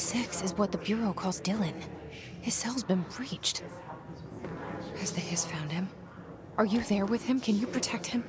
Controlaps6 is what the Bureau calls Dylan. His cell's been breached. Has the Hiss found him? Are you there with him? Can you protect him?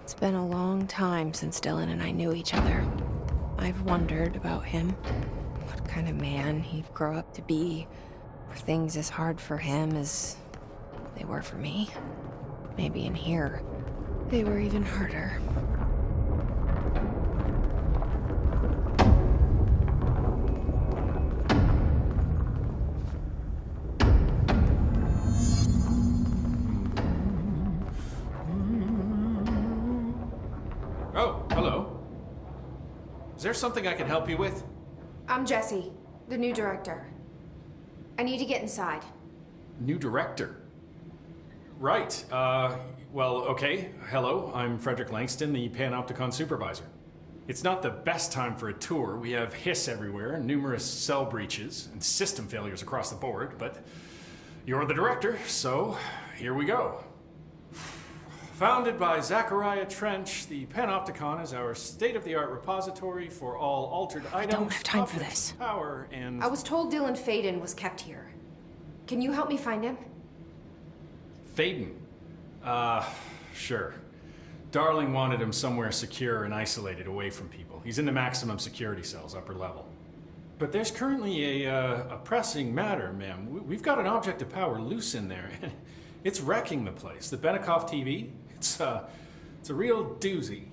It's been a long time since Dylan and I knew each other. I've wondered about him, what kind of man he'd grow up to be. Were things as hard for him as they were for me? Maybe in here, they were even harder. Oh, hello. Is there something I can help you with? I'm Jessie, the new director. I need to get inside. New director? Right. Well, okay. Hello, I'm Frederick Langston, the Panopticon supervisor. It's not the best time for a tour. We have hiss everywhere, numerous cell breaches, and system failures across the board, but You're the director, so here we go. Founded by Zachariah Trench, the Panopticon is our state-of-the-art repository for all altered items. don't have time for objects this. of Power and I was told Dylan Faden was kept here. Can you help me find him? Faden. Sure. Darling wanted him somewhere secure and isolated away from people. He's in the maximum security cells, upper level. But there's currently a pressing matter, ma'am. We've got an object of power loose in there, and it's wrecking the place. The Benikoff TV, it's a real doozy.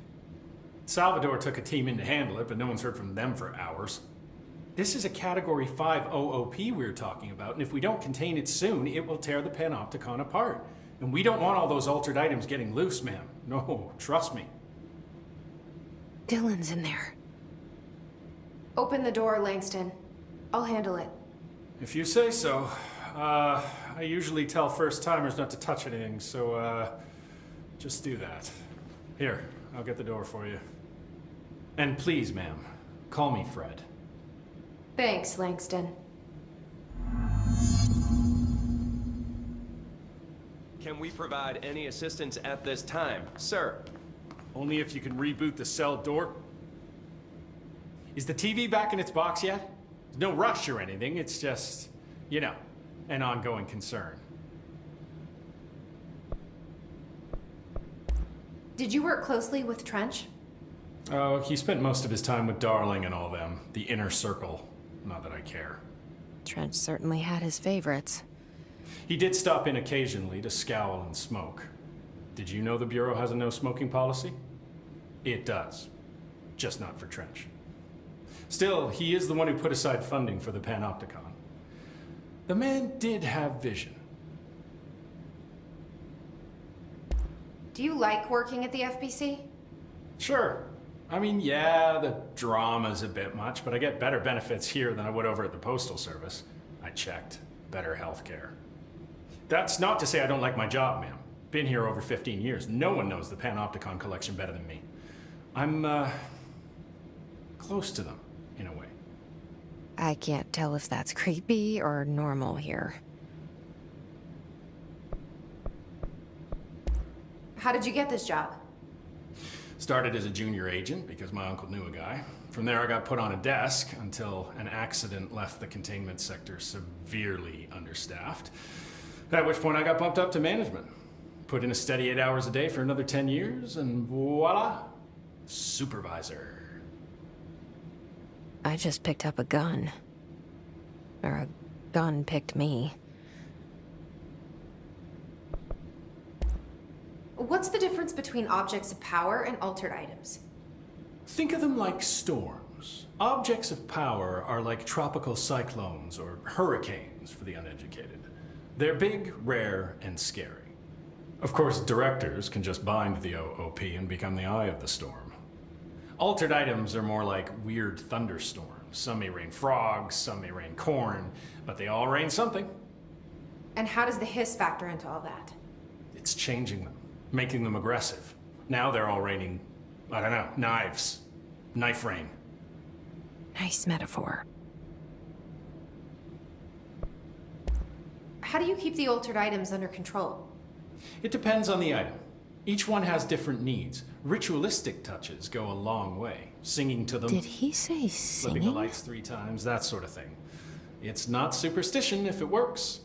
Salvador took a team in to handle it, but no one's heard from them for hours. This is a Category 5 OOP we're talking about, and if we don't contain it soon, it will tear the Panopticon apart. And we don't want all those altered items getting loose, ma'am. No, trust me. Dylan's in there. Open the door, Langston. I'll handle it. If you say so. I usually tell first-timers not to touch anything, so, just do that. Here, I'll get the door for you. And please, ma'am, call me Fred. Thanks, Langston. Can we provide any assistance at this time, sir? Only if you can reboot the cell door. Is the TV back in its box yet? There's no rush or anything, it's just, you know, an ongoing concern. Did you work closely with Trench? Oh, he spent most of his time with Darling and all them. The inner circle. Not that I care. Trent certainly had his favorites. He did stop in occasionally to scowl and smoke. Did you know the Bureau has a no-smoking policy? It does. Just not for Trench. Still, he is the one who put aside funding for the Panopticon. The man did have vision. Do you like working at the FBC? Sure. I mean, yeah, the drama's a bit much, but I get better benefits here than I would over at the Postal Service. I checked. Better healthcare. That's not to say I don't like my job, ma'am. Been here over 15 years. No one knows the Panopticon collection better than me. I'm, close to them, in a way. I can't tell if that's creepy or normal here. How did you get this job? Started as a junior agent because my uncle knew a guy. From there I got put on a desk until an accident left the containment sector severely understaffed. At which point I got bumped up to management. Put in a steady 8 hours a day for another 10 years and voila, supervisor. I just picked up a gun. Or a gun picked me. What's the difference between objects of power and altered items? Think of them like storms. Objects of power are like tropical cyclones or hurricanes for the uneducated. They're big, rare, and scary. Of course, directors can just bind the OOP and become the eye of the storm. Altered items are more like weird thunderstorms. Some may rain frogs, some may rain corn, but they all rain something. And how does the hiss factor into all that? It's changing them, making them aggressive. Now they're all raining, I don't know, knives. Knife rain. Nice metaphor. How do you keep the altered items under control? It depends on the item. Each one has different needs. Ritualistic touches go a long way. Singing to them. Did he say Flipping the singing? lights 3 times, that sort of thing. It's not superstition if it works.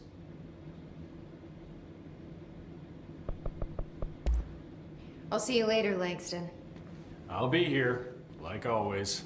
I'll see you later, Langston. I'll be here, like always.